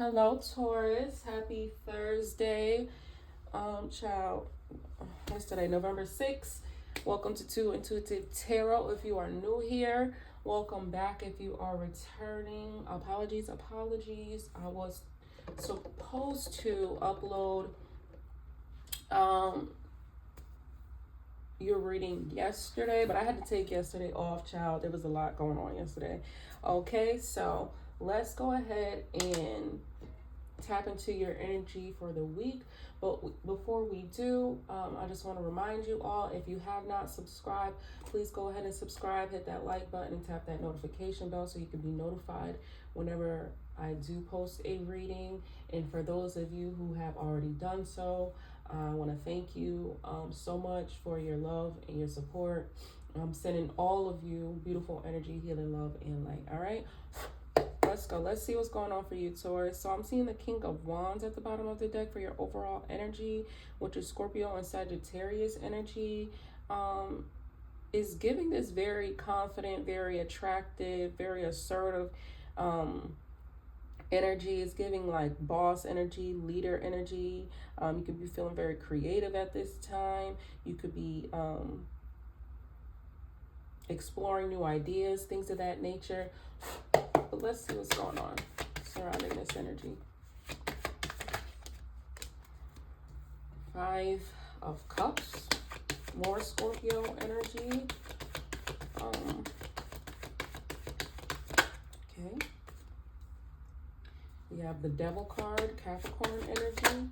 Hello, Taurus. Happy Thursday. Child, yesterday, November 6th. Welcome to Two Intuitive Tarot. If you are new here, welcome back. If you are returning, apologies. I was supposed to upload your reading yesterday, but I had to take yesterday off, child. There was a lot going on yesterday. Okay, so let's go ahead and tap into your energy for the week. But before we do, I just want to remind you all, if you have not subscribed, please go ahead and subscribe, hit that like button, and tap that notification bell so you can be notified whenever I do post a reading. And for those of you who have already done so, I want to thank you so much for your love and your support. I'm sending all of you beautiful energy, healing, love, and light. All right, let's go. Let's see what's going on for you, Taurus. So I'm seeing the King of Wands at the bottom of the deck for your overall energy, which is Scorpio and Sagittarius energy. Is giving this very confident, very attractive, very assertive energy. Is giving like boss energy, leader energy. You could be feeling very creative at this time. You could be exploring new ideas, things of that nature. But let's see what's going on surrounding this energy. Five of Cups, more Scorpio energy. Okay. We have the Devil card, Capricorn energy.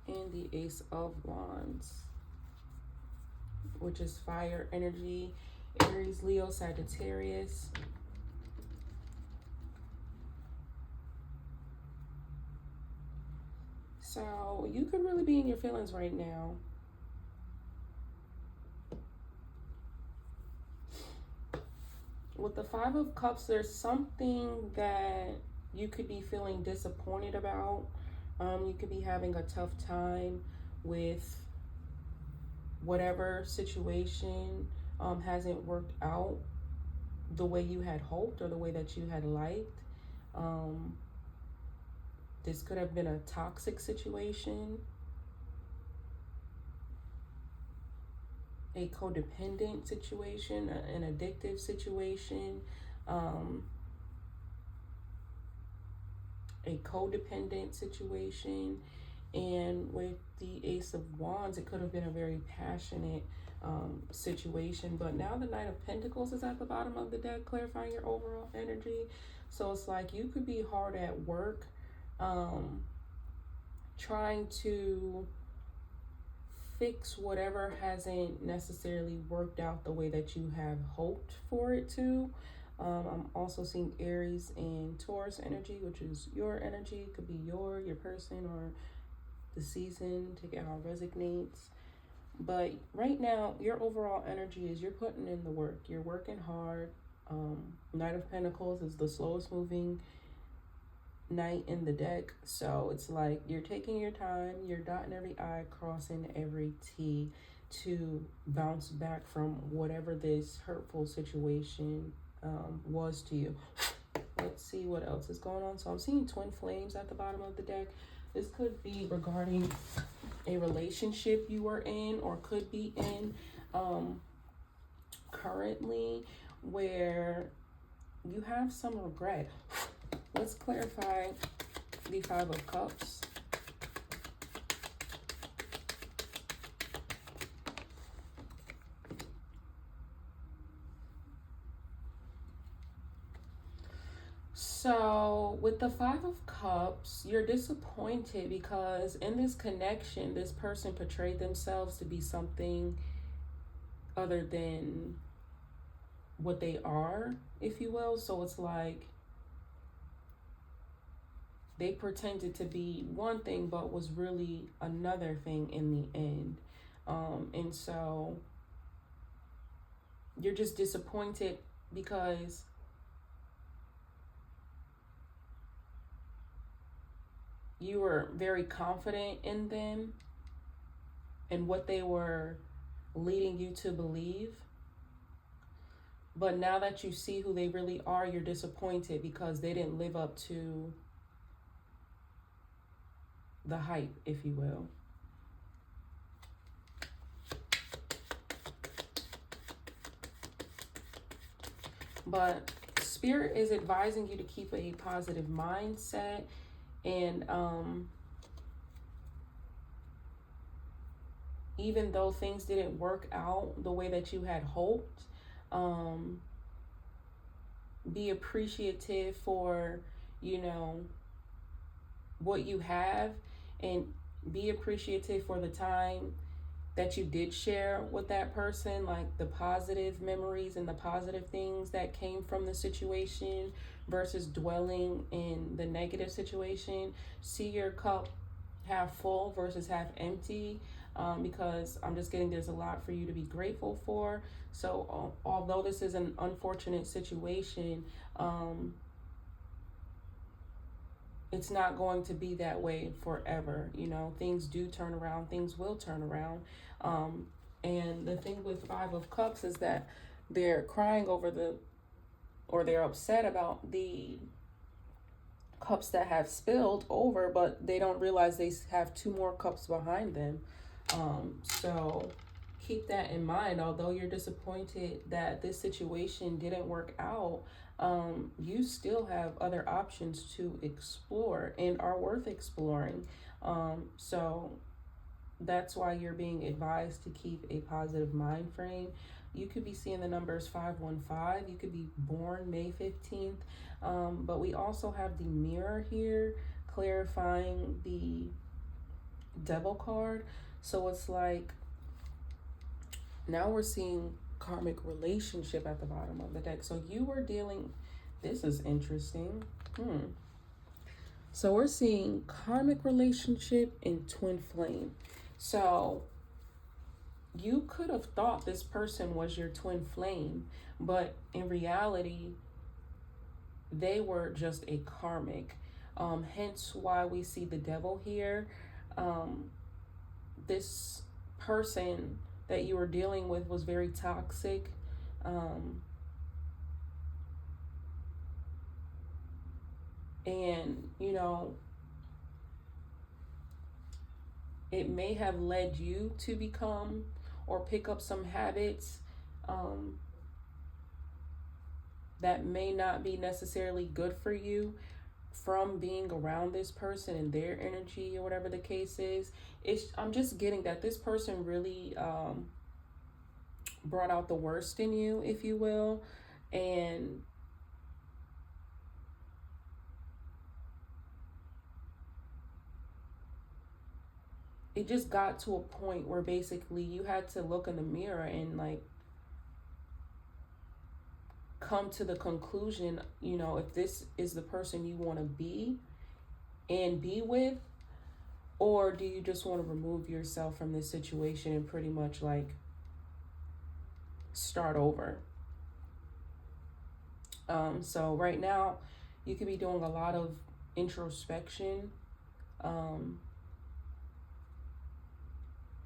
And the Ace of Wands, which is fire energy. Aries, Leo, Sagittarius. So you could really be in your feelings right now. With the Five of Cups, there's something that you could be feeling disappointed about. You could be having a tough time with whatever situation hasn't worked out the way you had hoped or the way that you had liked. This could have been a toxic situation, a codependent situation, an addictive situation, a codependent situation. And with the Ace of Wands, it could have been a very passionate situation. But now the Knight of Pentacles is at the bottom of the deck, clarifying your overall energy. So it's like you could be hard at work, trying to fix whatever hasn't necessarily worked out the way that you have hoped for it to. I'm also seeing Aries and Taurus energy, which is your energy. It could be your person or the season, take it how it resonates. But right now, your overall energy is you're putting in the work. You're working hard. Knight of Pentacles is the slowest moving knight in the deck. So it's like you're taking your time. You're dotting every I, crossing every T to bounce back from whatever this hurtful situation was to you. Let's see what else is going on. So I'm seeing twin flames at the bottom of the deck. This could be regarding a relationship you were in or could be in currently, where you have some regret. Let's clarify the Five of Cups. So with the Five of Cups, you're disappointed because in this connection, this person portrayed themselves to be something other than what they are, if you will. So it's like they pretended to be one thing, but was really another thing in the end. And so you're just disappointed because you were very confident in them and what they were leading you to believe. But now that you see who they really are, you're disappointed because they didn't live up to the hype, if you will. But Spirit is advising you to keep a positive mindset, and even though things didn't work out the way that you had hoped, um, be appreciative for, you know, what you have, and be appreciative for the time that you did share with that person, like the positive memories and the positive things that came from the situation versus dwelling in the negative situation. See your cup half full versus half empty, because I'm just getting there's a lot for you to be grateful for. So although this is an unfortunate situation, it's not going to be that way forever. You know, things do turn around, things will turn around. And the thing with Five of Cups is that they're crying over or they're upset about the cups that have spilled over, but they don't realize they have two more cups behind them. So keep that in mind. Although you're disappointed that this situation didn't work out, you still have other options to explore and are worth exploring. So that's why you're being advised to keep a positive mind frame. You could be seeing the numbers 515. You could be born May 15th. But we also have the mirror here clarifying the Devil card. So it's like now we're seeing karmic relationship at the bottom of the deck. So you were dealing, this is interesting. So we're seeing karmic relationship and twin flame. So you could have thought this person was your twin flame, but in reality, they were just a karmic. Hence why we see the devil here. This person that you were dealing with was very toxic. And, you know, it may have led you to become or pick up some habits that may not be necessarily good for you from being around this person and their energy or whatever the case is. I'm just getting that this person really brought out the worst in you, if you will, and it just got to a point where basically you had to look in the mirror and like come to the conclusion, you know, if this is the person you want to be and be with, or do you just want to remove yourself from this situation and pretty much like start over. So right now you could be doing a lot of introspection.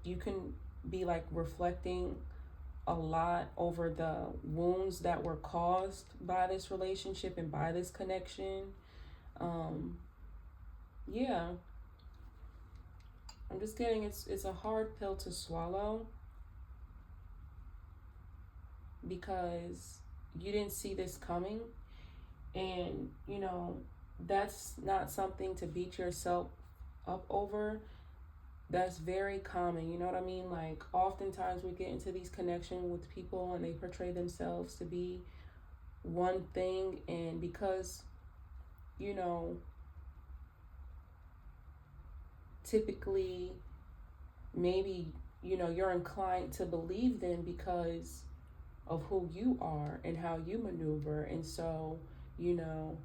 You can be like reflecting a lot over the wounds that were caused by this relationship and by this connection. Yeah, I'm just getting it's a hard pill to swallow because you didn't see this coming, and you know that's not something to beat yourself up over. That's very common, you know what I mean? Like oftentimes we get into these connections with people and they portray themselves to be one thing, and because, you know, typically maybe, you know, you're inclined to believe them because of who you are and how you maneuver, and so, you know,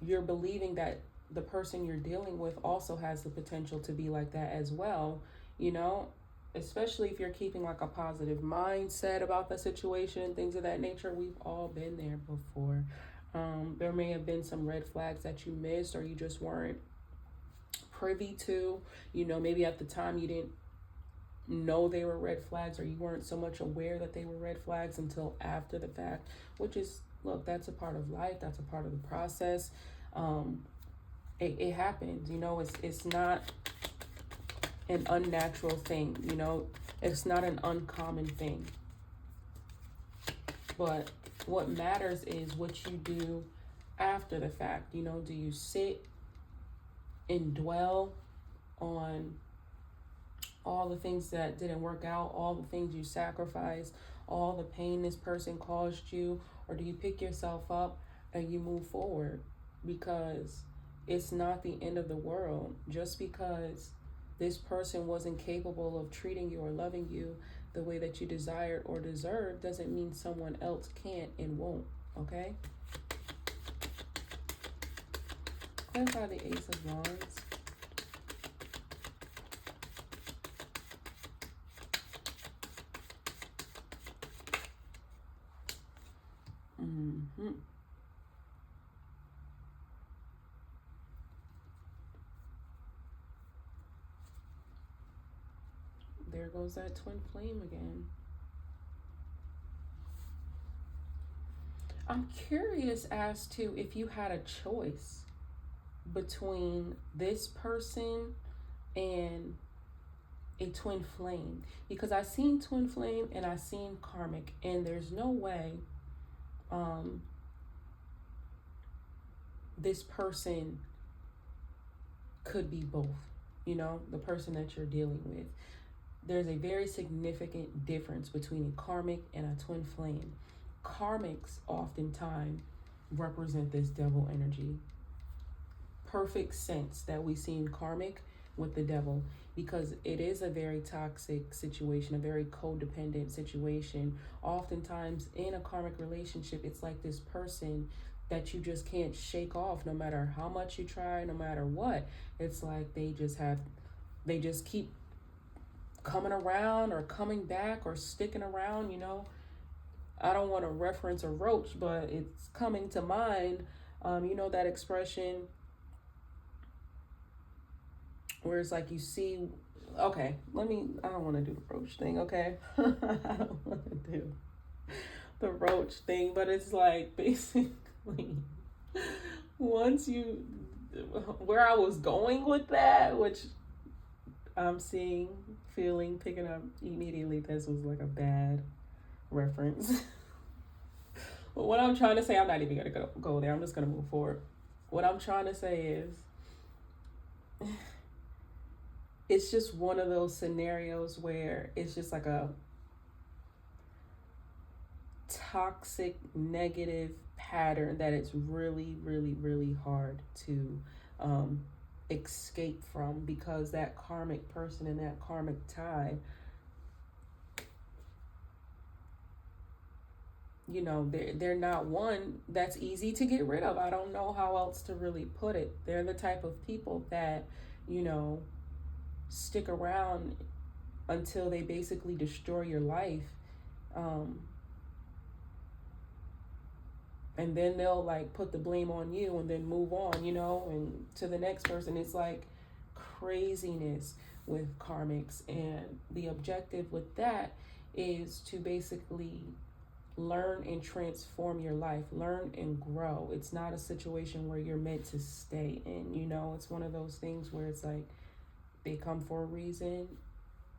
you're believing that the person you're dealing with also has the potential to be like that as well, you know, especially if you're keeping like a positive mindset about the situation and things of that nature. We've all been there before. There may have been some red flags that you missed or you just weren't privy to, you know, maybe at the time you didn't know they were red flags, or you weren't so much aware that they were red flags until after the fact, which is, look, that's a part of life. That's a part of the process. It happens, it's not an unnatural thing, it's not an uncommon thing. But what matters is what you do after the fact. Do you sit and dwell on all the things that didn't work out, all the things you sacrificed, all the pain this person caused you, or do you pick yourself up and you move forward? Because it's not the end of the world. Just because this person wasn't capable of treating you or loving you the way that you desired or deserved doesn't mean someone else can't and won't, okay? Clarify the Ace of Wands. There goes that twin flame again. I'm curious as to if you had a choice between this person and a twin flame, because I seen twin flame and I seen karmic, and there's no way this person could be both, the person that you're dealing with. There's a very significant difference between a karmic and a twin flame. Karmics oftentimes represent this devil energy. Perfect sense that we see in karmic with the devil, because it is a very toxic situation, a very codependent situation. Oftentimes in a karmic relationship, it's like this person that you just can't shake off no matter how much you try, no matter what. It's like they just keep coming around or coming back or sticking around, I don't want to reference a roach, but it's coming to mind. That expression where it's like you see, okay, I don't want to do the roach thing, okay? I don't want to do the roach thing, but it's like basically where I was going with that, which I'm seeing, feeling, picking up immediately, this was like a bad reference. But what I'm trying to say, I'm not even going to go there. I'm just going to move forward. What I'm trying to say is, it's just one of those scenarios where it's just like a toxic, negative pattern that it's really, really, really hard to escape from, because that karmic person and that karmic tie, they're not one that's easy to get rid of. I don't know how else to really put it. They're the type of people that, stick around until they basically destroy your life. And then they'll like put the blame on you and then move on, and to the next person. It's like craziness with karmics. And the objective with that is to basically learn and transform your life, learn and grow. It's not a situation where you're meant to stay in, it's one of those things where it's like they come for a reason.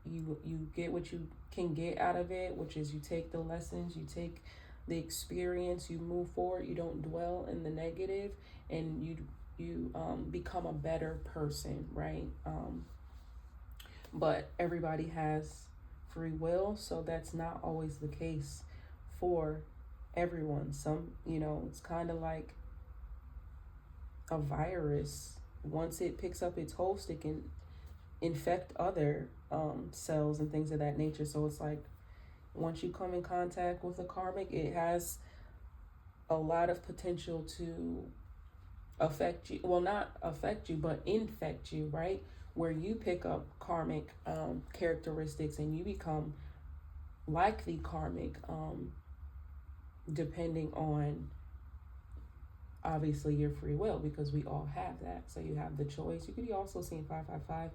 You get what you can get out of it, which is you take the lessons, you take the experience, you move forward, you don't dwell in the negative, and you become a better person, right? But everybody has free will, so that's not always the case for everyone. Some, it's kind of like a virus. Once it picks up its host, it can infect other cells and things of that nature. So it's like, once you come in contact with a karmic, it has a lot of potential to affect you. Well, not affect you, but infect you, right? Where you pick up karmic characteristics and you become like the karmic, depending on obviously your free will, because we all have that. So you have the choice. You could be also seeing 555,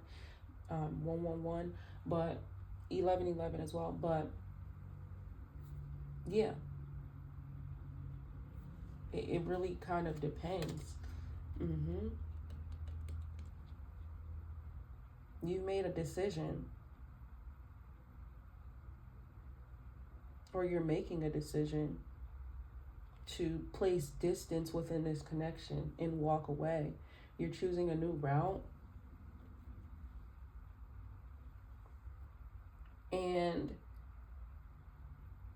111, but 1111 as well. But yeah, it really kind of depends. You made a decision, or you're making a decision to place distance within this connection and walk away. You're choosing a new route. And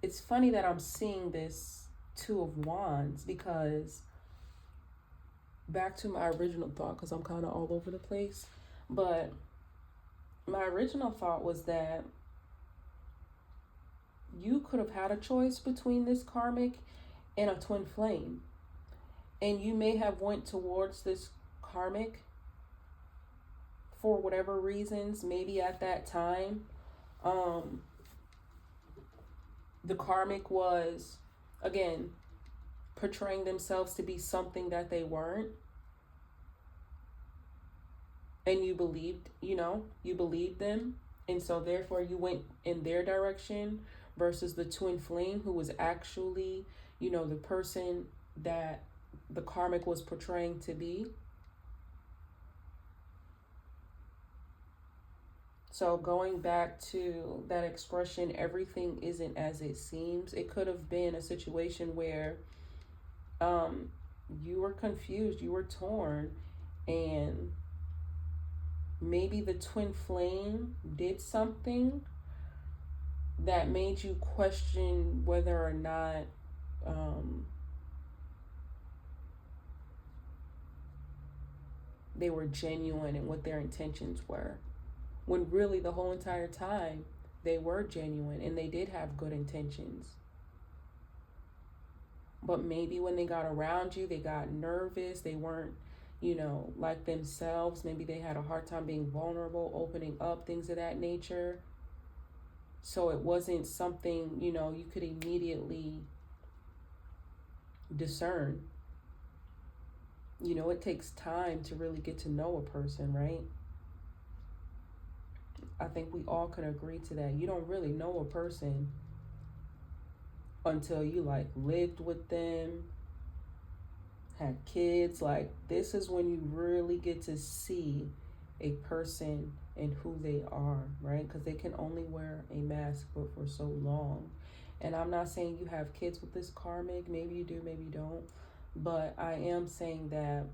it's funny that I'm seeing this Two of Wands, because back to my original thought, because I'm kind of all over the place, but my original thought was that you could have had a choice between this karmic and a twin flame, and you may have went towards this karmic for whatever reasons. Maybe at that time the karmic was, again, portraying themselves to be something that they weren't, and you believed them, and so therefore you went in their direction, versus the twin flame, who was actually, the person that the karmic was portraying to be. So going back to that expression, everything isn't as it seems, it could have been a situation where you were confused, you were torn, and maybe the twin flame did something that made you question whether or not they were genuine and what their intentions were, when really the whole entire time they were genuine and they did have good intentions. But maybe when they got around you, they got nervous, they weren't, like themselves. Maybe they had a hard time being vulnerable, opening up, things of that nature. So it wasn't something, you could immediately discern. It takes time to really get to know a person, right? I think we all could agree to that. You don't really know a person until you lived with them, had kids. This is when you really get to see a person and who they are, right? Because they can only wear a mask for so long. And I'm not saying you have kids with this karmic. Maybe you do, maybe you don't. But I am saying that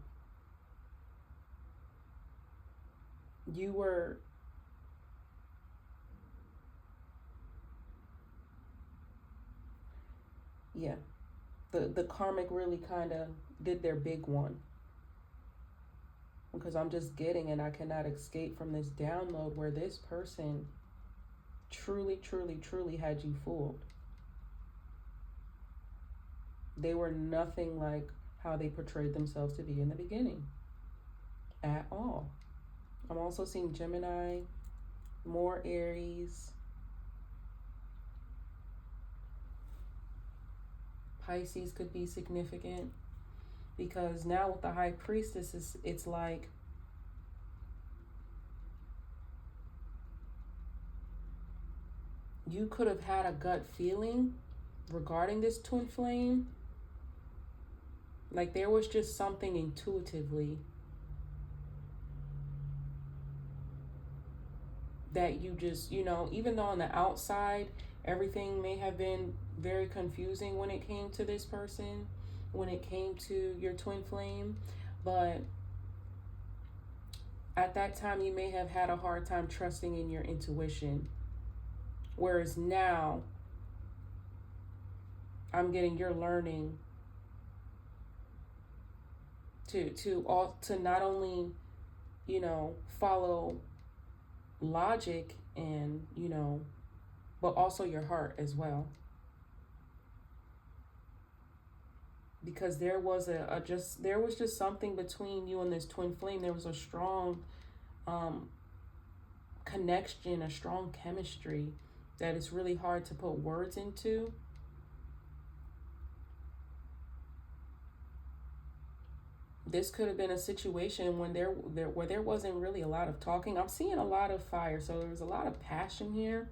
you were the karmic really kind of did their big one, because I'm just getting, and I cannot escape from this download, where this person truly, truly, truly had you fooled. They were nothing like how they portrayed themselves to be in the beginning at all. I'm also seeing Gemini, more Aries, Pisces could be significant, because now with the High Priestess, it's like you could have had a gut feeling regarding this twin flame. There was just something intuitively that you just, even though on the outside everything may have been very confusing when it came to this person, when it came to your twin flame, but at that time you may have had a hard time trusting in your intuition. Whereas now I'm getting, you're learning to not only, follow logic and, but also your heart as well. Because there was just something between you and this twin flame. There was a strong connection, a strong chemistry that it's really hard to put words into. This could have been a situation when where there wasn't really a lot of talking. I'm seeing a lot of fire, so there was a lot of passion here.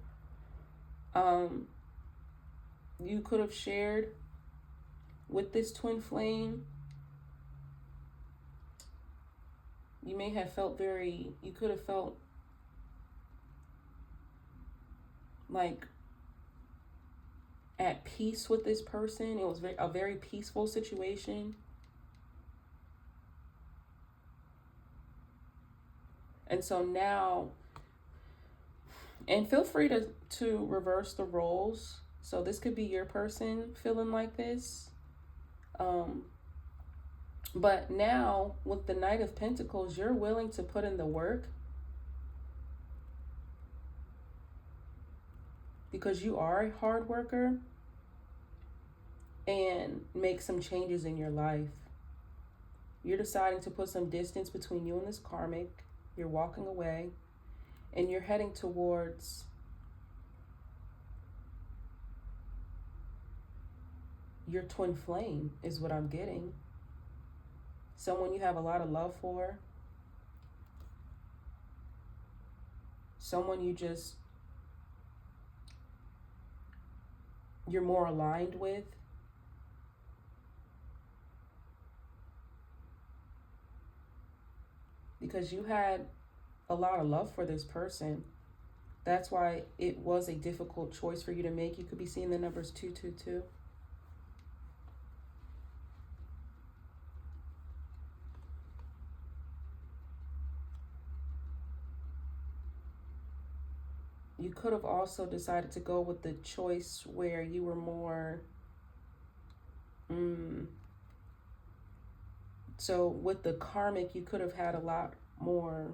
You could have shared with this twin flame. You may have felt you could have felt like at peace with this person. It was a very peaceful situation. And so now, and feel free to reverse the roles. So this could be your person feeling like this. But now with the Knight of Pentacles, you're willing to put in the work because you are a hard worker and make some changes in your life. You're deciding to put some distance between you and this karmic. You're walking away and you're heading towards your twin flame is what I'm getting. Someone you have a lot of love for. Someone you're more aligned with. Because you had a lot of love for this person. That's why it was a difficult choice for you to make. You could be seeing the numbers 222. You could have also decided to go with the choice where you were more... So with the karmic, you could have had a lot more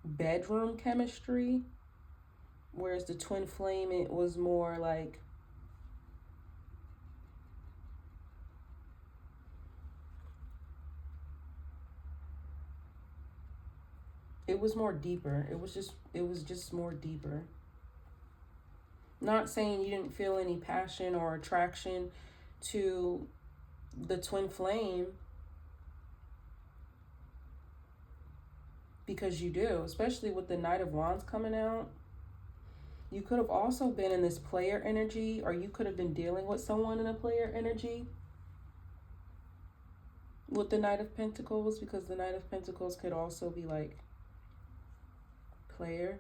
bedroom chemistry, whereas the twin flame, it was more like it was more deeper. It was just more deeper. Not saying you didn't feel any passion or attraction to the twin flame, because you do, especially with the Knight of Wands coming out. You could have also been in this player energy, or you could have been dealing with someone in a player energy with the Knight of Pentacles, because the Knight of Pentacles could also be like player.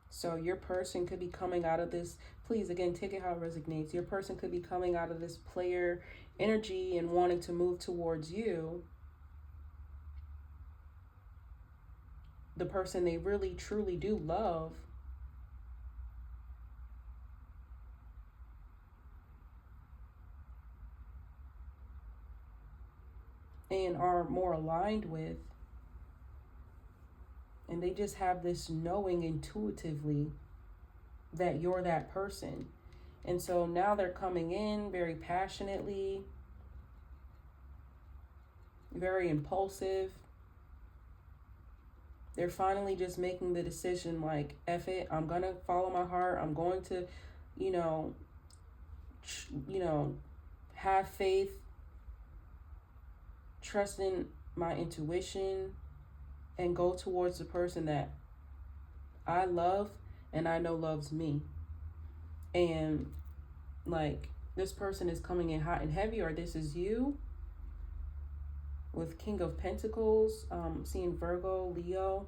So your person could be coming out of this, please, again, take it how it resonates. Your person could be coming out of this player energy and wanting to move towards you, the person they really, truly do love. And are more aligned with. And they just have this knowing intuitively that you're that person. And so now they're coming in very passionately, very impulsive. They're finally just making the decision like, F it, I'm going to follow my heart. I'm going to, have faith, trust in my intuition, and go towards the person that I love and I know loves me. And like, this person is coming in hot and heavy, or this is you with King of Pentacles, seeing Virgo, Leo.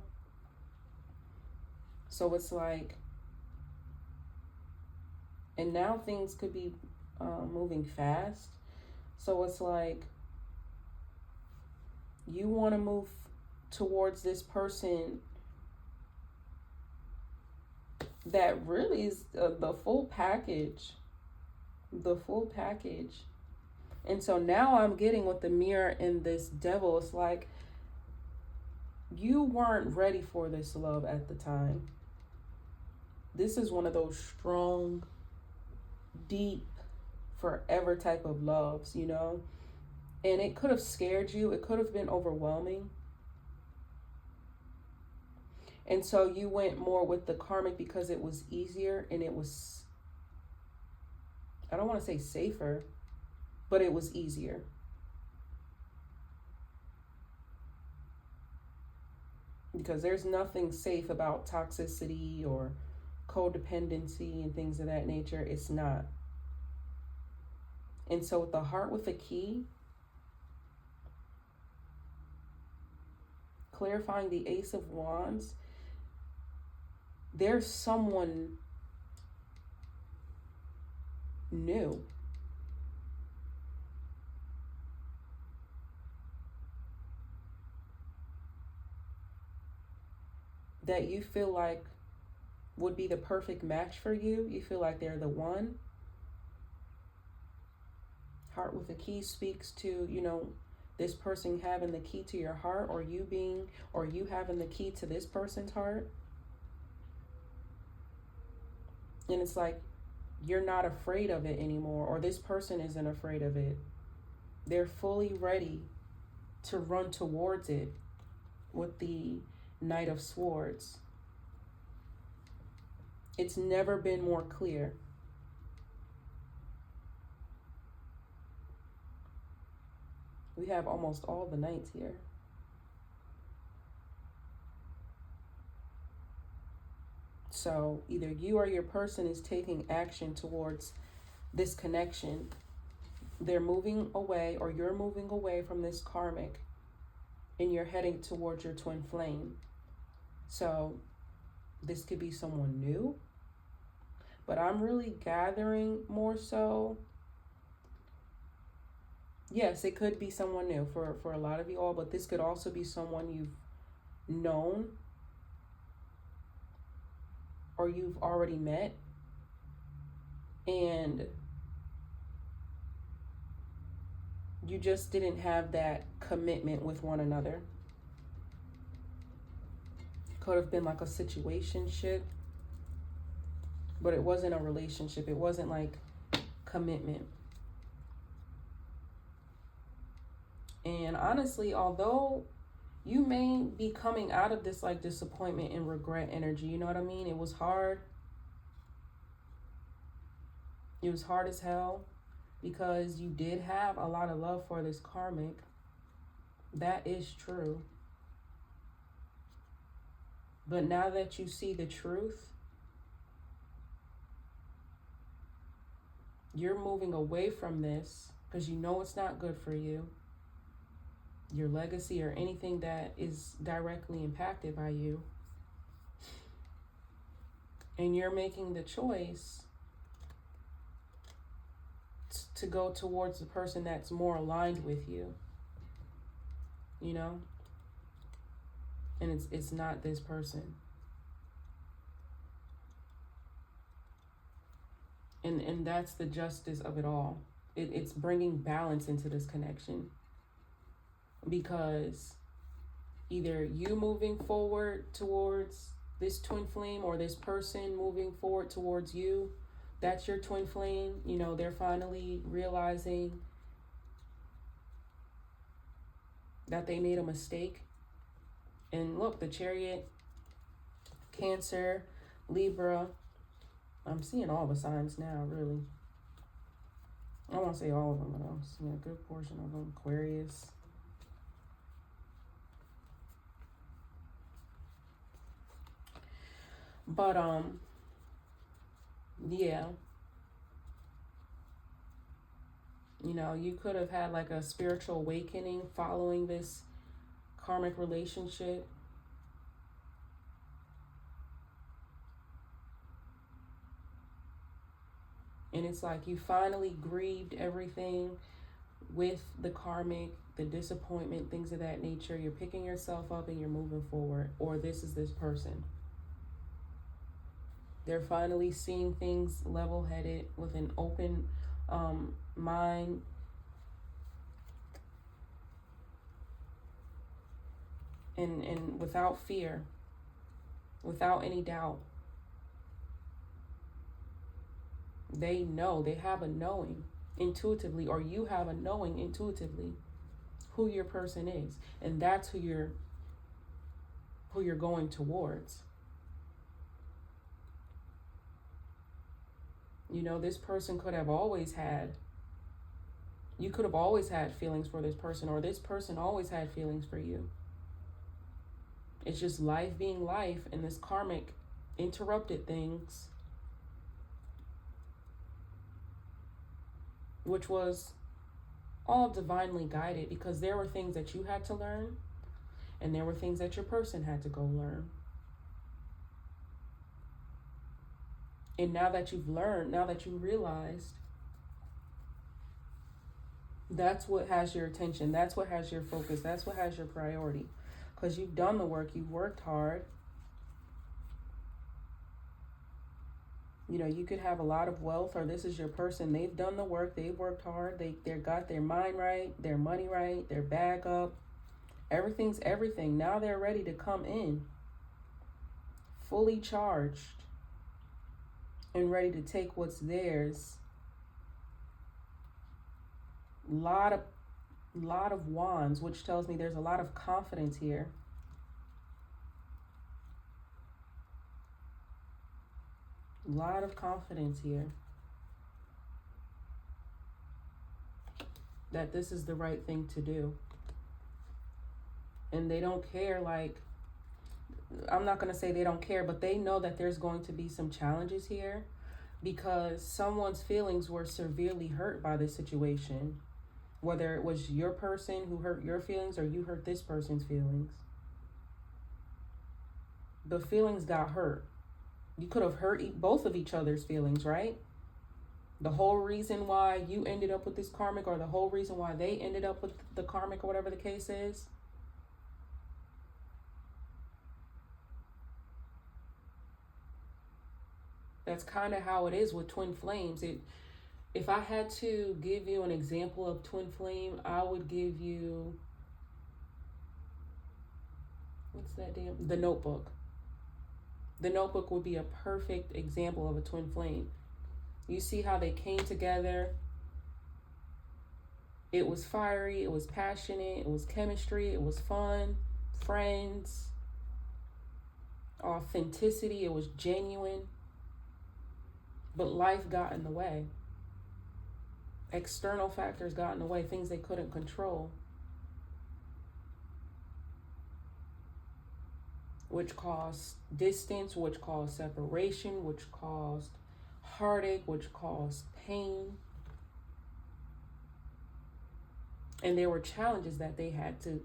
So it's like, and now things could be moving fast. So it's like, you want to move towards this person that really is the full package. And so now I'm getting with the mirror and this devil, it's like you weren't ready for this love at the time. This is one of those strong, deep, forever type of loves, and it could have scared you. It could have been overwhelming. And so you went more with the karmic because it was easier and it was, I don't want to say safer, but it was easier. Because there's nothing safe about toxicity or codependency and things of that nature. It's not. And so with the heart with the key, clarifying the Ace of Wands, there's someone new. That you feel like would be the perfect match for you. You feel like they're the one. Heart with a key speaks to, this person having the key to your heart, or you having the key to this person's heart. And it's like you're not afraid of it anymore, or this person isn't afraid of it. They're fully ready to run towards it with the Knight of Swords. It's never been more clear. We have almost all the knights here. So either you or your person is taking action towards this connection. They're moving away, or you're moving away from this karmic, and you're heading towards your twin flame. So this could be someone new, but I'm really gathering more so. Yes, it could be someone new for a lot of you all, but this could also be someone you've known or you've already met, and you just didn't have that commitment with one another. Could have been like a situationship, but it wasn't a relationship. It wasn't like commitment. And honestly, although you may be coming out of this like disappointment and regret energy, you know what I mean? It was hard. It was hard as hell because you did have a lot of love for this karmic. That is true. But now that you see the truth, you're moving away from this because you know it's not good for you, your legacy, or anything that is directly impacted by you. And you're making the choice to go towards the person that's more aligned with you, and it's not this person. And that's the justice of it all. It's bringing balance into this connection, because either you moving forward towards this twin flame, or this person moving forward towards you, that's your twin flame. They're finally realizing that they made a mistake. And look, the Chariot, Cancer, Libra. I'm seeing all the signs now, really. I won't say all of them, but I'm seeing a good portion of them. Aquarius. But, yeah. You could have had like a spiritual awakening following this karmic relationship. And it's like you finally grieved everything with the karmic, the disappointment, things of that nature. You're picking yourself up and you're moving forward. Or this is this person. They're finally seeing things level-headed with an open mind. And without fear, without any doubt. They know, they have a knowing intuitively, or you have a knowing intuitively who your person is. And that's who you're going towards. This person could have always had, you could have always had feelings for this person, or this person always had feelings for you. It's just life being life, and this karmic interrupted things, which was all divinely guided, because there were things that you had to learn and there were things that your person had to go learn. And now that you've learned, now that you realized, that's what has your attention, that's what has your focus, that's what has your priority, because you've done the work, you've worked hard. You know, you could have a lot of wealth, or this is your person. They've done the work. They've worked hard. They got their mind right, their money right, their bag up. Everything's everything. Now they're ready to come in, fully charged and ready to take what's theirs. Lot of wands, which tells me there's a lot of confidence here. A lot of confidence here that this is the right thing to do. And they don't care, like, I'm not going to say they don't care, but they know that there's going to be some challenges here, because someone's feelings were severely hurt by this situation. Whether it was your person who hurt your feelings or you hurt this person's feelings. The feelings got hurt. You could have hurt both of each other's feelings, right? The whole reason why you ended up with this karmic, or the whole reason why they ended up with the karmic, or whatever the case is. That's kind of how it is with twin flames. If I had to give you an example of twin flame, I would give you, what's that damn? The Notebook. The Notebook would be a perfect example of a twin flame. You see how they came together. It was fiery, it was passionate, it was chemistry, it was fun, friends, authenticity, it was genuine. But life got in the way. External factors got in the way, things they couldn't control, which caused distance, which caused separation, which caused heartache, which caused pain. And there were challenges that they had to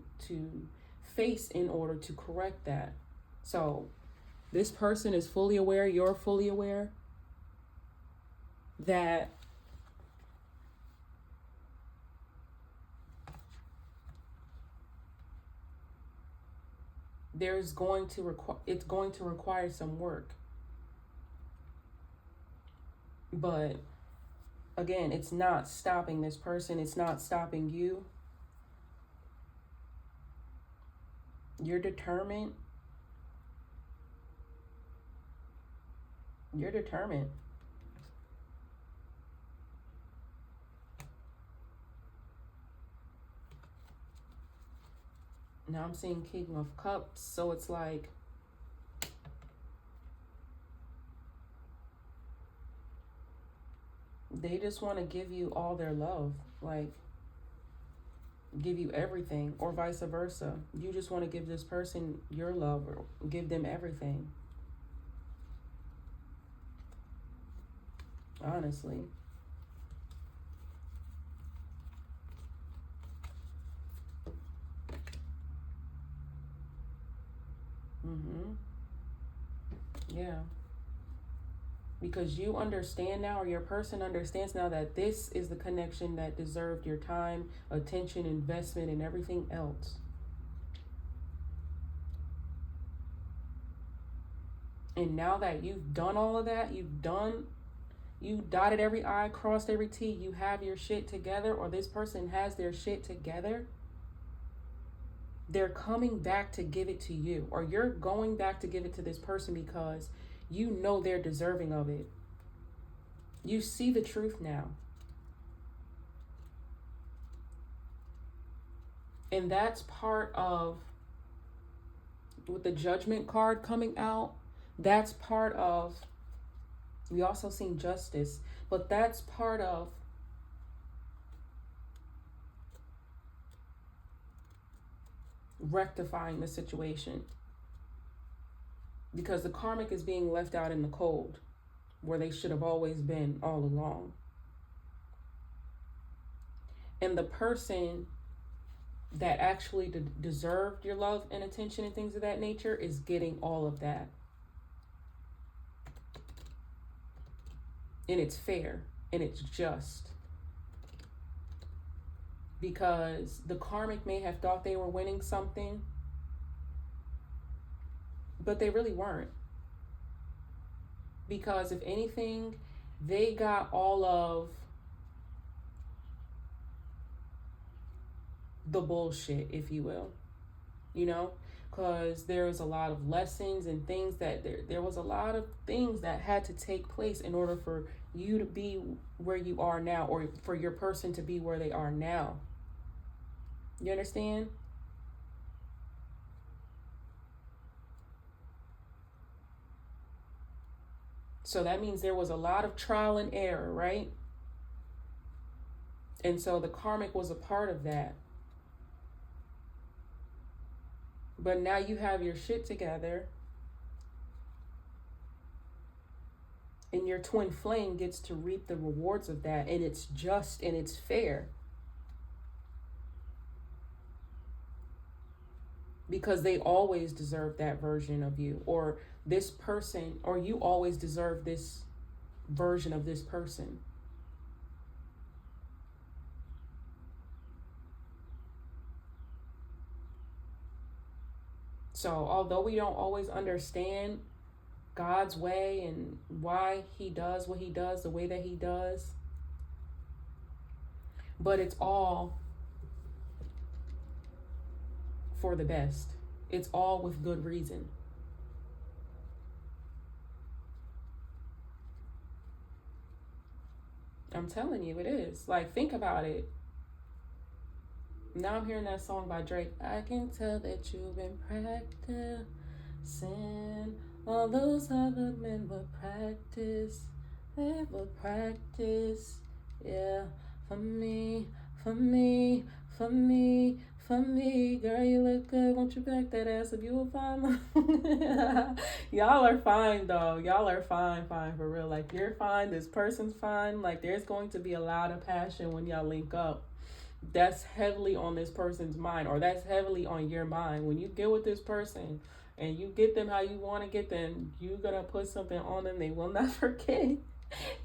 face in order to correct that. So this person is fully aware, you're fully aware that it's going to require some work. But again, it's not stopping this person, it's not stopping you. You're determined. You're determined. Now I'm seeing King of Cups, so it's like they just want to give you all their love, like give you everything, or vice versa. You just want to give this person your love, or give them everything. Honestly. Yeah. Because you understand now, or your person understands now, that this is the connection that deserved your time, attention, investment, and everything else. And now that you've done all of that, you dotted every I, crossed every T, you have your shit together, or this person has their shit together, they're coming back to give it to you, or you're going back to give it to this person, because you know they're deserving of it. You see the truth now. And that's part of, with the Judgment card coming out, that's part of, we also seen Justice, but that's part of rectifying the situation. because the karmic is being left out in the cold where they should have always been all along. And the person that actually deserved your love and attention and things of that nature is getting all of that. And it's fair and it's just. Because the karmic may have thought they were winning something, but they really weren't. Because if anything, they got all of the bullshit, if you will, you know, because there's a lot of lessons and things that there was a lot of things that had to take place in order for you to be where you are now, or for your person to be where they are now. You understand? So that means there was a lot of trial and error, right? And so the karmic was a part of that. But now you have your shit together. And your twin flame gets to reap the rewards of that. And it's just and it's fair. Because they always deserve that version of you. Or this person, or you always deserve this version of this person. So although we don't always understand God's way and why he does what he does the way that he does, but it's all for the best. It's all with good reason. I'm telling you, it is. Like, think about it. Now I'm hearing that song by Drake. I can tell that you've been practicing. All those other men will practice. They will practice. Yeah, for me, for me, for me, for me. Girl, you look good. Won't you back that ass up? You will find Y'all are fine, though. Y'all are fine for real. Like, you're fine. This person's fine. Like, there's going to be a lot of passion when y'all link up. That's heavily on this person's mind, or that's heavily on your mind. When you get with this person and you get them how you want to get them, you're gonna put something on them they will not forget,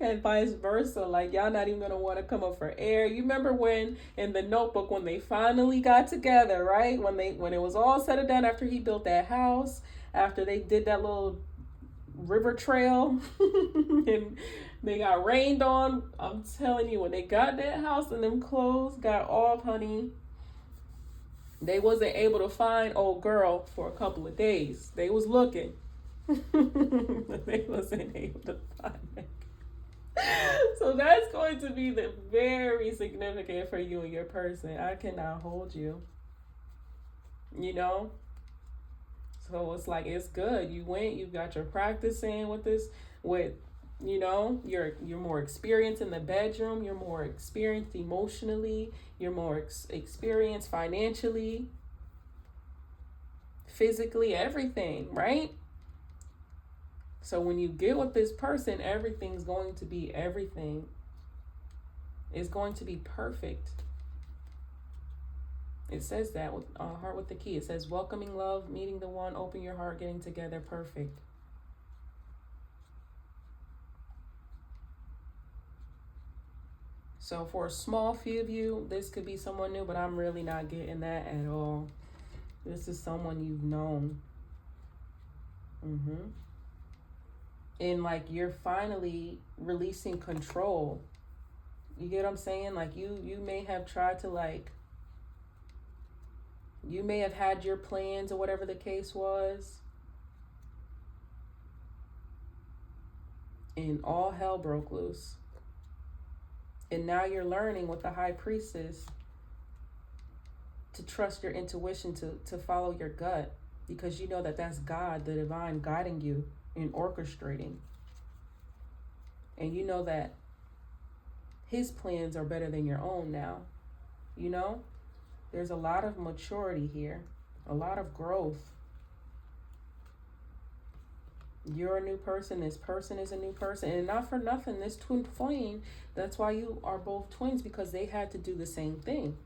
and vice versa. Like, y'all not even gonna want to come up for air. You remember when in The Notebook, when they finally got together, right? When it was all said and done, after he built that house, after they did that little river trail and they got rained on. I'm telling you, when they got that house and them clothes got off, honey, they wasn't able to find old girl for a couple of days. They was looking. They wasn't able to find it. So that's going to be very significant for you and your person. I cannot hold you. You know? So it's like, it's good. You went, you got your practice in with this, you know, you're more experienced in the bedroom. You're more experienced emotionally. You're more experienced financially, physically, everything, right? So when you get with this person, everything's going to be everything. It's going to be perfect. It says that with Heart with the Key. It says welcoming love, meeting the one, open your heart, getting together, perfect. So for a small few of you, this could be someone new, but I'm really not getting that at all. This is someone you've known. And like, you're finally releasing control. You get what I'm saying? Like, you may have tried to, like, you may have had your plans or whatever the case was, and all hell broke loose. And now you're learning with the High Priestess to trust your intuition, to follow your gut, because you know that that's God, the divine, guiding you and orchestrating. And you know that his plans are better than your own now. You know? There's a lot of maturity here, a lot of growth. You're a new person. This person is a new person. And not for nothing, this twin flame, that's why you are both twins, because they had to do the same thing.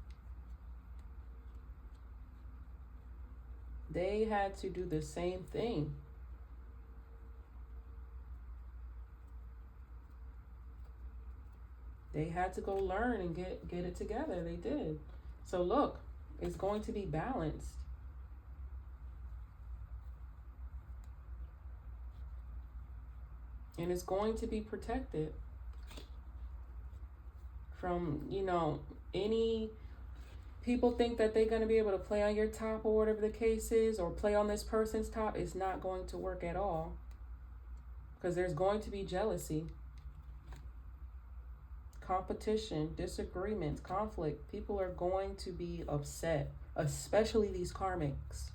They had to do the same thing. They had to go learn and get it together. They did. So look, it's going to be balanced. And it's going to be protected from, any people think that they're going to be able to play on your top or whatever the case is, or play on this person's top. It's not going to work at all, because there's going to be jealousy, competition, disagreements, conflict. People are going to be upset, especially these karmics.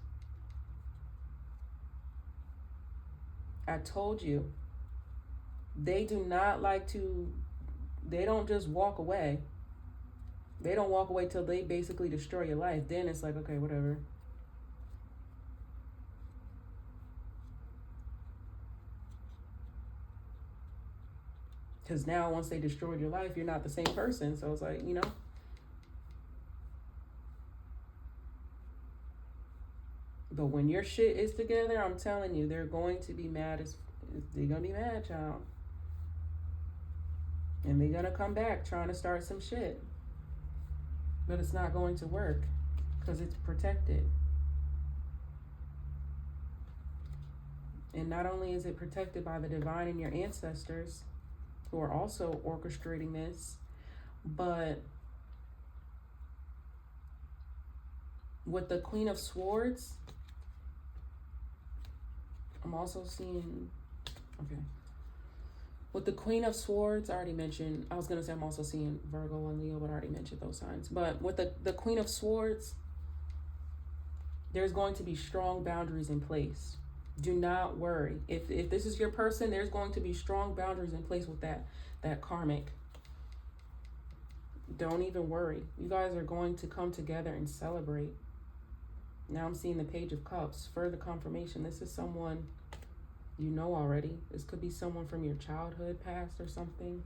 I told you, they do not like to, they don't just walk away. They don't walk away till they basically destroy your life. Then it's like, okay, whatever. Because now once they destroyed your life, you're not the same person. So it's like, But when your shit is together, I'm telling you, they're going to be mad they're going to be mad, child. And they're going to come back trying to start some shit. But it's not going to work because it's protected. And not only is it protected by the divine and your ancestors who are also orchestrating this, but with the Queen of Swords, I'm also seeing, okay. With the Queen of Swords, I already mentioned, I was going to say I'm also seeing Virgo and Leo, but I already mentioned those signs. But with the Queen of Swords, there's going to be strong boundaries in place. Do not worry. If this is your person, there's going to be strong boundaries in place with that karmic. Don't even worry. You guys are going to come together and celebrate. Now I'm seeing the Page of Cups. Further confirmation. This is someone you know already. This could be someone from your childhood past or something.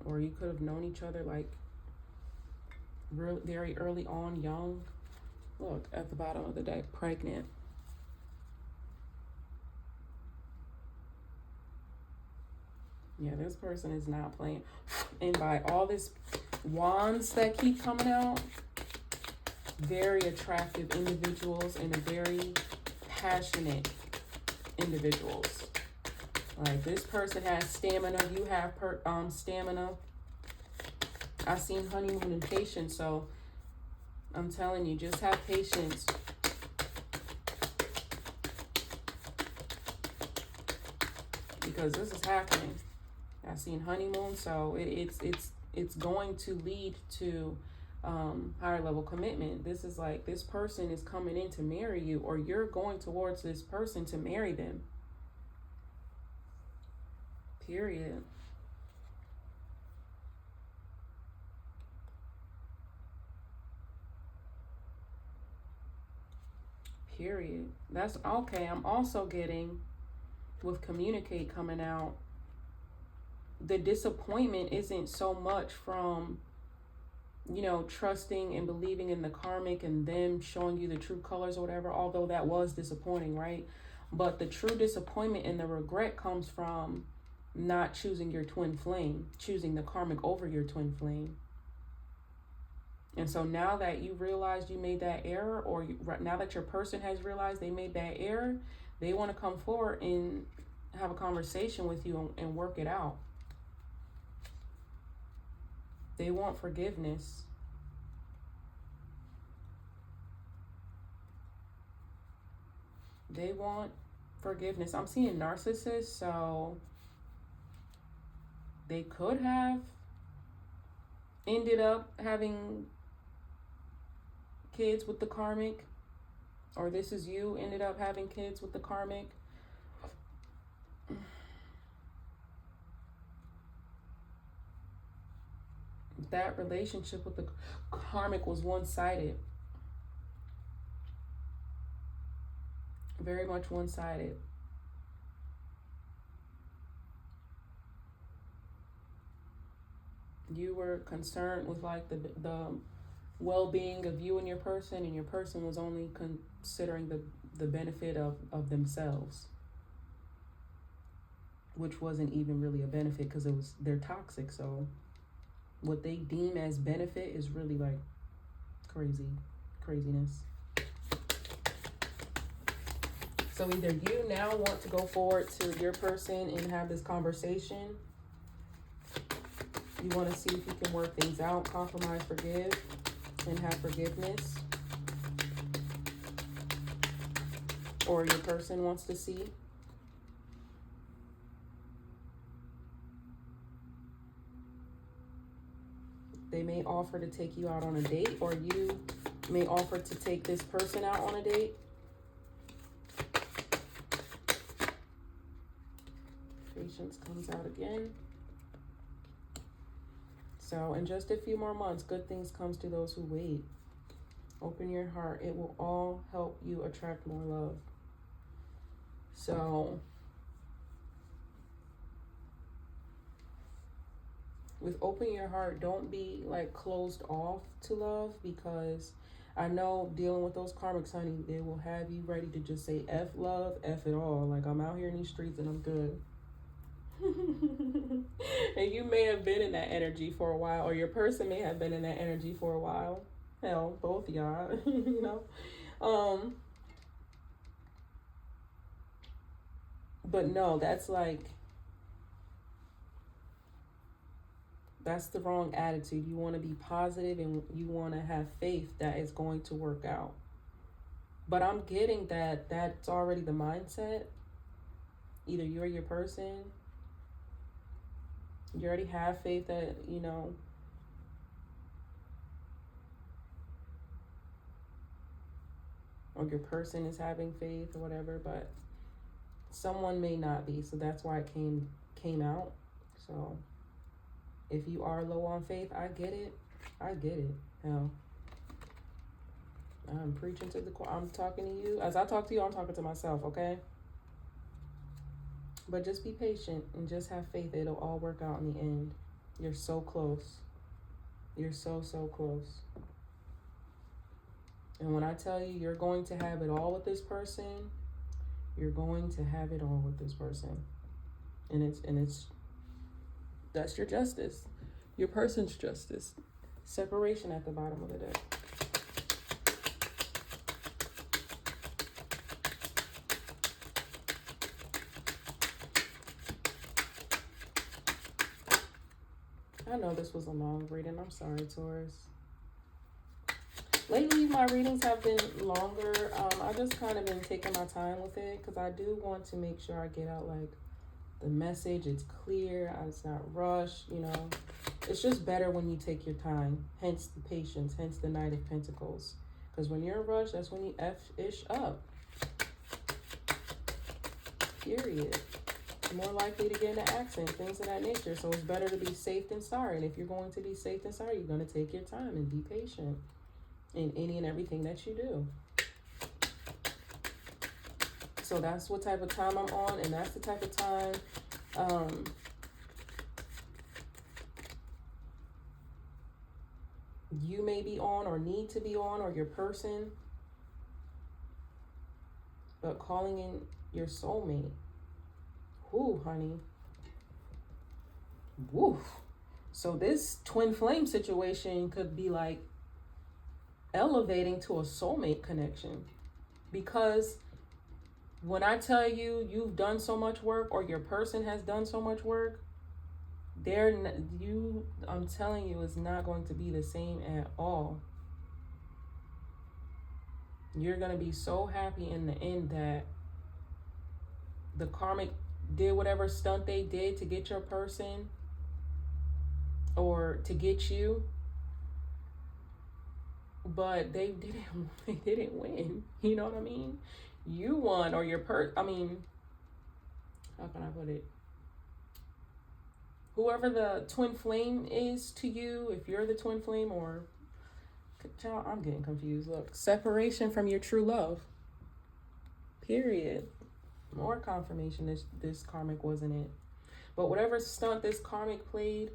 Or you could have known each other like very early on, young. Look, at the bottom of the deck, pregnant. Yeah, this person is not playing. And by all this wands that keep coming out, very attractive individuals and a very passionate individuals. Like, this person has stamina. You have stamina. I've seen honeymoon and patience, so I'm telling you, just have patience. Because this is happening. I've seen honeymoon, so it's going to lead to higher level commitment. This is like, this person is coming in to marry you, or you're going towards this person to marry them. Period. Period. That's okay. I'm also getting, with communicate coming out, the disappointment isn't so much from, trusting and believing in the karmic and them showing you the true colors or whatever, although that was disappointing, right? But the true disappointment and the regret comes from not choosing your twin flame, choosing the karmic over your twin flame. And so now that you realized you made that error, or now that your person has realized they made that error, they want to come forward and have a conversation with you and work it out. They want forgiveness. They want forgiveness. I'm seeing narcissists, so they could have ended up having kids with the karmic, or this is you ended up having kids with the karmic. That relationship with the karmic was one-sided. Very much one-sided. You were concerned with like the well-being of you and your person was only considering the benefit of themselves, which wasn't even really a benefit because they're toxic. So what they deem as benefit is really like craziness. So either you now want to go forward to your person and have this conversation. You want to see if you can work things out, compromise, forgive, and have forgiveness. Or your person wants to see. They may offer to take you out on a date, or you may offer to take this person out on a date. Patience comes out again. So in just a few more months, good things comes to those who wait. Open your heart. It will all help you attract more love. So with open your heart, don't be like closed off to love, because I know dealing with those karmics, honey, they will have you ready to just say F love, F it all. Like, I'm out here in these streets and I'm good. And you may have been in that energy for a while, or your person may have been in that energy for a while. Hell, both y'all, you know. But no, that's the wrong attitude. You want to be positive and you want to have faith that it's going to work out. But I'm getting that that's already the mindset. Either you or your person. You already have faith that, you know, or your person is having faith or whatever, but someone may not be. So that's why it came out. So if you are low on faith, I get it. Hell, I'm preaching to the choir. I'm talking to you. As I talk to you, I'm talking to myself, okay? But just be patient and just have faith. It'll all work out in the end. You're so close. You're so close. And when I tell you you're going to have it all with this person, you're going to have it all with this person. And it's that's your justice. Your person's justice. Separation at the bottom of the deck. I know this was a long reading. I'm sorry, Taurus. Lately, my readings have been longer. I just kind of been taking my time with it because I do want to make sure I get out like the message. It's clear. It's not rushed. You know, it's just better when you take your time. Hence the patience. Hence the Knight of Pentacles. Because when you're rushed, that's when you F-ish up. Period. More likely to get in an accident, things of that nature. So it's better to be safe than sorry. And if you're going to be safe than sorry, you're going to take your time and be patient in any and everything that you do. So that's what type of time I'm on, and that's the type of time you may be on or need to be on, or your person. But calling in your soulmate. Whoo, honey. Woof. So this twin flame situation could be like elevating to a soulmate connection. Because when I tell you you've done so much work, or your person has done so much work, I'm telling you, it's not going to be the same at all. You're going to be so happy in the end that the karmic did whatever stunt they did to get your person or to get you, but they didn't win. You know what I mean? You won, or your how can I put it? Whoever the twin flame is to you, if you're the twin flame, or child, I'm getting confused. Look, separation from your true love. Period. More confirmation this karmic wasn't it. But whatever stunt this karmic played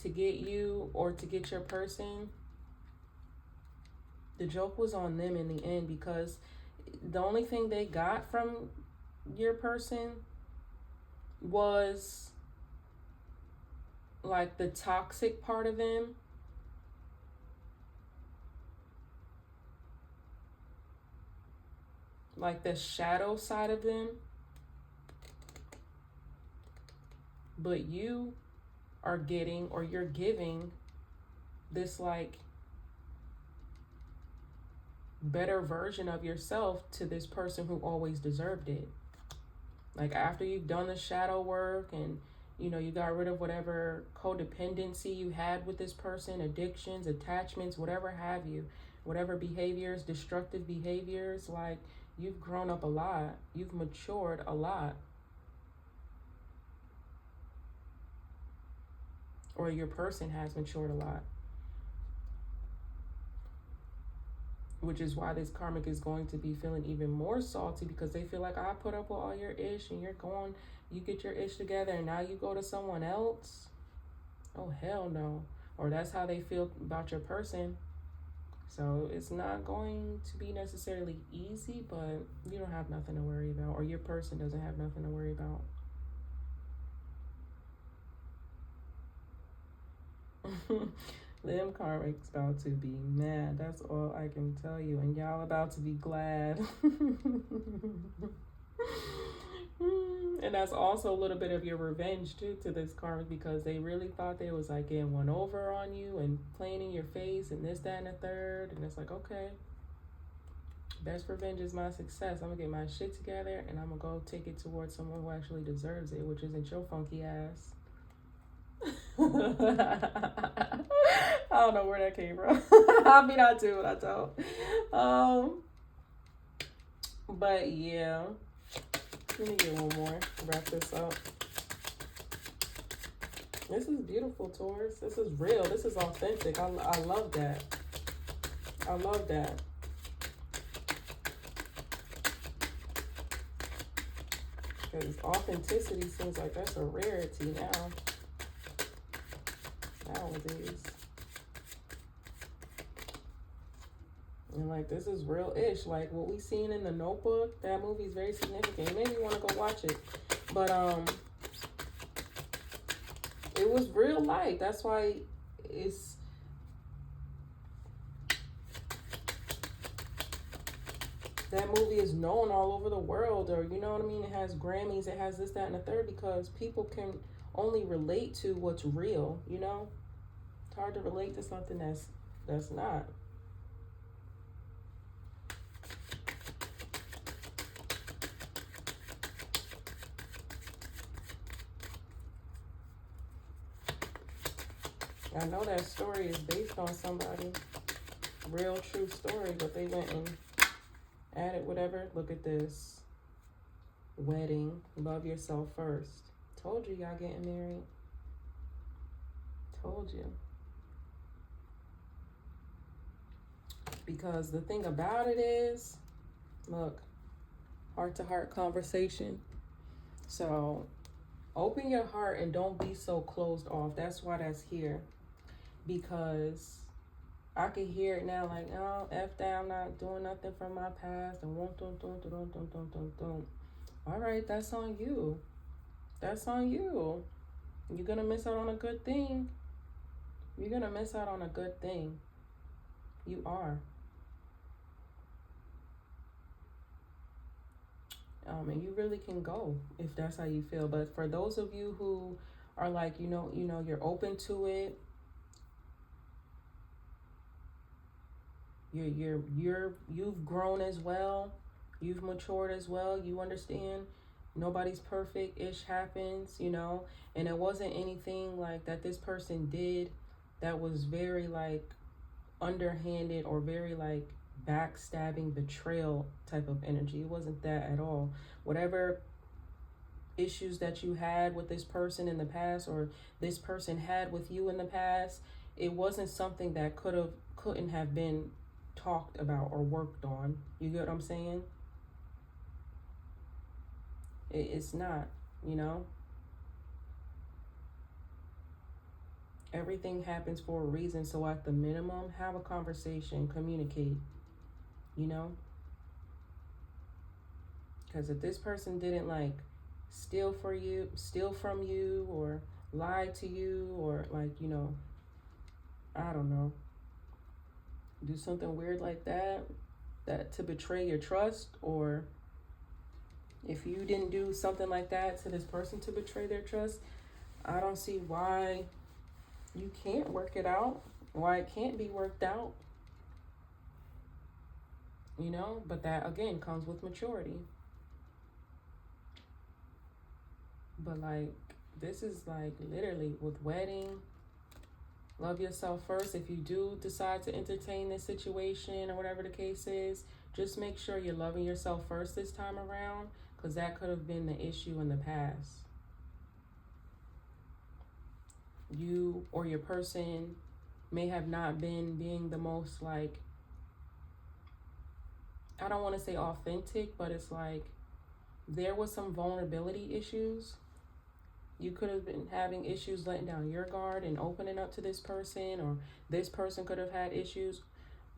to get you or to get your person, the joke was on them in the end, because the only thing they got from your person was like the toxic part of them. Like the shadow side of them. But you are getting, or you're giving, this like better version of yourself to this person who always deserved it. Like after you've done the shadow work and you know you got rid of whatever codependency you had with this person, addictions, attachments, whatever have you, whatever behaviors, destructive behaviors, like you've grown up a lot, you've matured a lot. Or your person has matured a lot. Which is why this karmic is going to be feeling even more salty, because they feel like I put up with all your ish and you get your ish together and now you go to someone else. Oh, hell no. Or that's how they feel about your person. So it's not going to be necessarily easy, but you don't have nothing to worry about, or your person doesn't have nothing to worry about. Them karmics about to be mad. That's all I can tell you. And y'all about to be glad. And that's also a little bit of your revenge too to this karmic, because they really thought they was like getting one over on you and playing in your face and this, that, and the third. And it's like, okay, best revenge is my success. I'm gonna get my shit together and I'm gonna go take it towards someone who actually deserves it, which isn't your funky ass. I don't know where that came from. I mean, I do, but I don't. But yeah, let me get one more. Wrap this up. This is beautiful, Taurus. This is real. This is authentic. I love that. I love that. Because authenticity seems like that's a rarity now. Nowadays. And like, this is real-ish. Like what we seen in The Notebook, that movie is very significant. It made me want to go watch it. But it was real life. That's why it's that movie is known all over the world, or you know what I mean? It has Grammys, it has this, that, and the third, because people can only relate to what's real, you know? It's hard to relate to something that's not. I know that story is based on somebody, real true story, but they went and added whatever. Look at this. Wedding. Love yourself first. Told you y'all getting married. Told you. Because the thing about it is, look, heart-to-heart conversation. So open your heart and don't be so closed off. That's why that's here. Because I can hear it now, like, oh, F that, I'm not doing nothing from my past, and won't, don't. All right, that's on you. That's on you. You're gonna miss out on a good thing. You're gonna miss out on a good thing. You are. And you really can go if that's how you feel. But for those of you who are like, you know, you're open to it. You've grown as well. You've matured as well. You understand nobody's perfect. Ish happens, you know. And it wasn't anything like that this person did that was very like underhanded or very like backstabbing, betrayal type of energy. It wasn't that at all. Whatever issues that you had with this person in the past, or this person had with you in the past, it wasn't something that couldn't have been talked about or worked on. You get what I'm saying? It's not, you know. Everything happens for a reason. So at the minimum, have a conversation, communicate, you know. Because if this person didn't like steal from you, or lie to you, or like, you know, I don't know, do something weird like that to betray your trust, or if you didn't do something like that to this person to betray their trust, I don't see why you can't work it out, why it can't be worked out, you know. But that again comes with maturity. But like, this is like literally with wedding, love yourself first. If you do decide to entertain this situation or whatever the case is, just make sure you're loving yourself first this time around, because that could have been the issue in the past. You or your person may have not been being the most, like, I don't want to say authentic, but it's like there was some vulnerability issues. You could have been having issues letting down your guard and opening up to this person, or this person could have had issues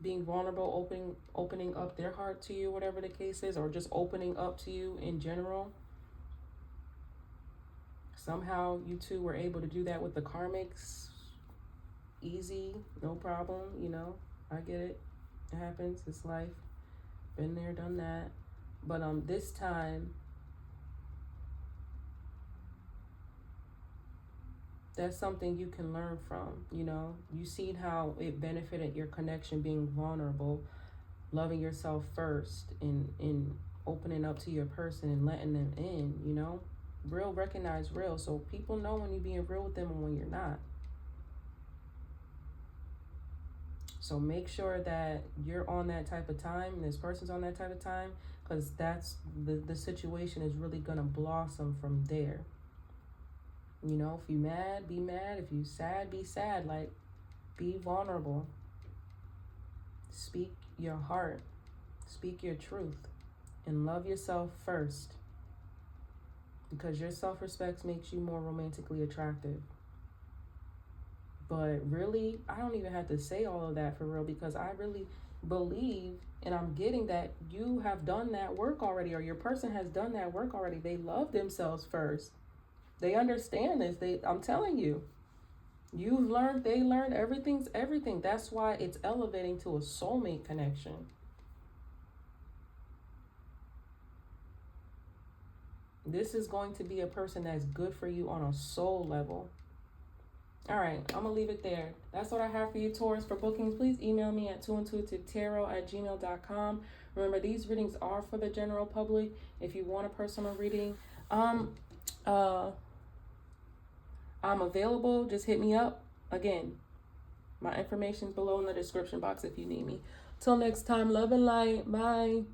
being vulnerable, opening up their heart to you, whatever the case is, or just opening up to you in general. Somehow you two were able to do that with the karmics. Easy, no problem, you know. I get it. It happens. It's life. Been there, done that. But this time, that's something you can learn from, you know. You seen how it benefited your connection, being vulnerable, loving yourself first, and opening up to your person and letting them in, you know. Real recognize real, so people know when you're being real with them and when you're not. So make sure that you're on that type of time and this person's on that type of time, because that's the situation is really gonna blossom from there. You know, if you mad, be mad. If you sad, be sad. Like, be vulnerable. Speak your heart. Speak your truth. And love yourself first. Because your self-respect makes you more romantically attractive. But really, I don't even have to say all of that for real, because I really believe, and I'm getting that you have done that work already, or your person has done that work already. They love themselves first. They understand this. I'm telling you, you've learned, they learned, everything's everything. That's why it's elevating to a soulmate connection. This is going to be a person that's good for you on a soul level. All right, I'm going to leave it there. That's what I have for you, Taurus. For bookings, please email me at twointuitivetarot@gmail.com. Remember, these readings are for the general public. If you want a personal reading, I'm available. Just hit me up. Again, my information's below in the description box if you need me. Till next time, love and light. Bye.